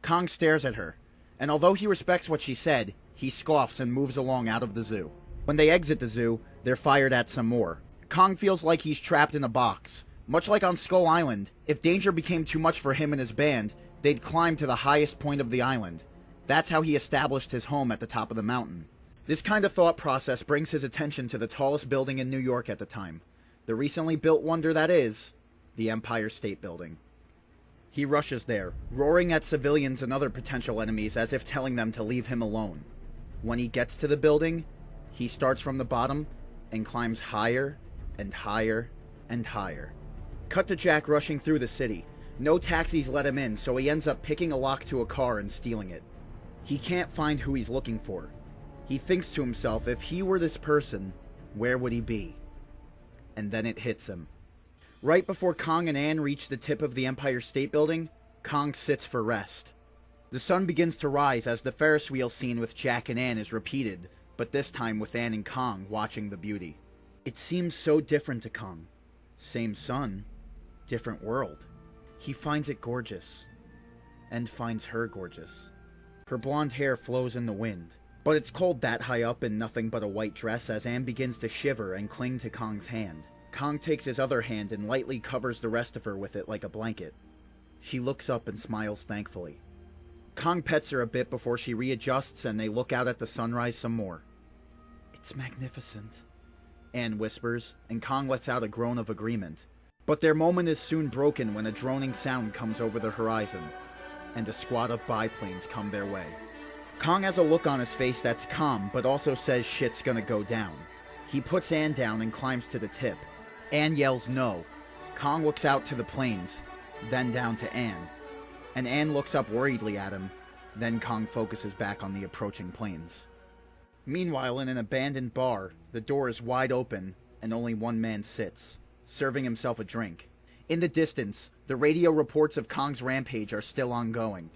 Kong stares at her, and although he respects what she said, he scoffs and moves along out of the zoo. When they exit the zoo, they're fired at some more. Kong feels like he's trapped in a box. Much like on Skull Island, if danger became too much for him and his band, they'd climb to the highest point of the island. That's how he established his home at the top of the mountain. This kind of thought process brings his attention to the tallest building in New York at the time. The recently built wonder that is, the Empire State Building. He rushes there, roaring at civilians and other potential enemies as if telling them to leave him alone. When he gets to the building, he starts from the bottom and climbs higher and higher and higher. Cut to Jack rushing through the city. No taxis let him in, so he ends up picking a lock to a car and stealing it. He can't find who he's looking for. He thinks to himself, if he were this person, where would he be? And then it hits him. Right before Kong and Ann reach the tip of the Empire State Building, Kong sits for rest. The sun begins to rise as the Ferris wheel scene with Jack and Ann is repeated, but this time with Ann and Kong watching the beauty. It seems so different to Kong. Same sun, different world. He finds it gorgeous, and finds her gorgeous. Her blonde hair flows in the wind, but it's cold that high up in nothing but a white dress as Ann begins to shiver and cling to Kong's hand. Kong takes his other hand and lightly covers the rest of her with it like a blanket. She looks up and smiles thankfully. Kong pets her a bit before she readjusts and they look out at the sunrise some more. "It's magnificent," Ann whispers, and Kong lets out a groan of agreement. But their moment is soon broken when a droning sound comes over the horizon, and a squad of biplanes come their way. Kong has a look on his face that's calm, but also says shit's gonna go down. He puts Ann down and climbs to the tip. Ann yells no. Kong looks out to the planes, then down to Ann. And Ann looks up worriedly at him, then Kong focuses back on the approaching planes. Meanwhile, in an abandoned bar, the door is wide open, and only one man sits, serving himself a drink. In the distance, the radio reports of Kong's rampage are still ongoing.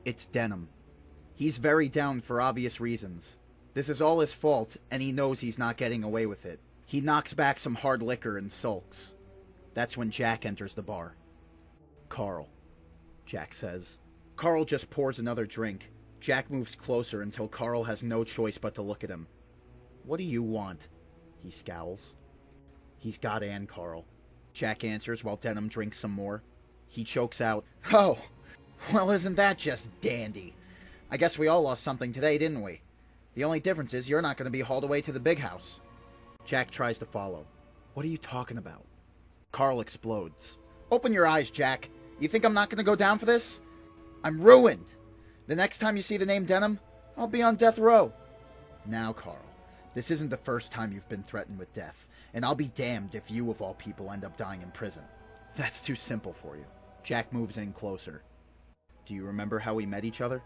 It's Denim. He's very down for obvious reasons. This is all his fault, and he knows he's not getting away with it. He knocks back some hard liquor and sulks. That's when Jack enters the bar. "Carl," Jack says. Carl just pours another drink. Jack moves closer until Carl has no choice but to look at him. "What do you want?" He scowls. "He's got Ann, Carl," Jack answers while Denim drinks some more. He chokes out, "Oh, well, isn't that just dandy? I guess we all lost something today, didn't we? The only difference is you're not going to be hauled away to the big house." Jack tries to follow. "What are you talking about?" Carl explodes. "Open your eyes, Jack. You think I'm not going to go down for this? I'm ruined. The next time you see the name Denim, I'll be on death row." "Now, Carl, this isn't the first time you've been threatened with death, and I'll be damned if you, of all people, end up dying in prison. That's too simple for you." Jack moves in closer. "Do you remember how we met each other?"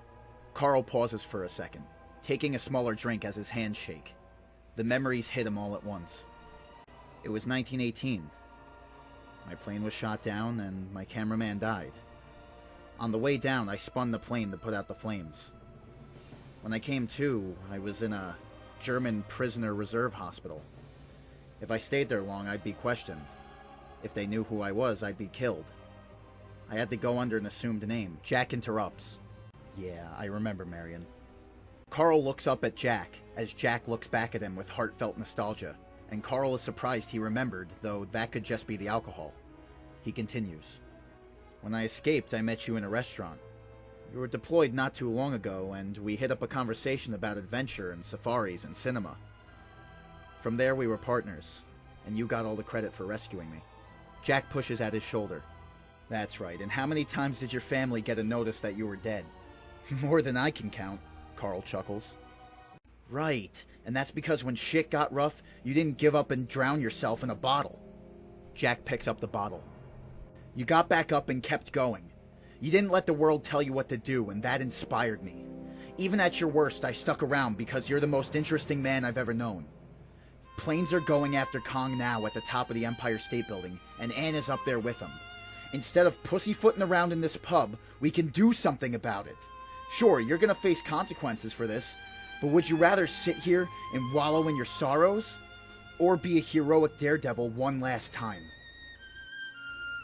Carl pauses for a second, taking a smaller drink as his hands shake. The memories hit him all at once. "It was 1918. My plane was shot down, and my cameraman died. On the way down, I spun the plane to put out the flames. When I came to, I was in a German prisoner reserve hospital. If I stayed there long, I'd be questioned. If they knew who I was, I'd be killed. I had to go under an assumed name." Jack interrupts. "Yeah, I remember, Marion." Carl looks up at Jack, as Jack looks back at him with heartfelt nostalgia, and Carl is surprised he remembered, though that could just be the alcohol. He continues. "When I escaped, I met you in a restaurant. You were deployed not too long ago, and we hit up a conversation about adventure and safaris and cinema. From there, we were partners, and you got all the credit for rescuing me." Jack pushes at his shoulder. "That's right, and how many times did your family get a notice that you were dead?" "More than I can count," Carl chuckles. "Right, and that's because when shit got rough, you didn't give up and drown yourself in a bottle." Jack picks up the bottle. "You got back up and kept going. You didn't let the world tell you what to do, and that inspired me. Even at your worst, I stuck around because you're the most interesting man I've ever known. Planes are going after Kong now at the top of the Empire State Building, and Ann is up there with him. Instead of pussyfooting around in this pub, we can do something about it. Sure, you're gonna face consequences for this, but would you rather sit here and wallow in your sorrows, or be a heroic daredevil one last time?"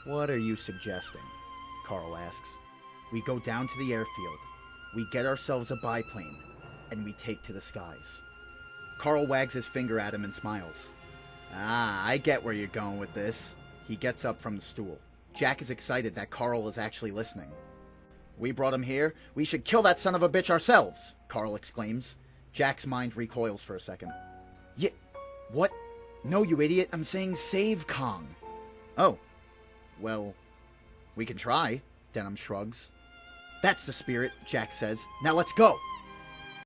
"What are you suggesting?" Carl asks. We go down to the airfield. We get ourselves a biplane, and we take to the skies. Carl wags his finger at him and smiles. Ah, I get where you're going with this. He gets up from the stool. Jack is excited that Carl is actually listening. We brought him here. We should kill that son of a bitch ourselves, Carl exclaims. Jack's mind recoils for a second. Yeah, what? No, you idiot. I'm saying save Kong. Oh. Well, we can try, Denham shrugs. That's the spirit, Jack says. Now let's go.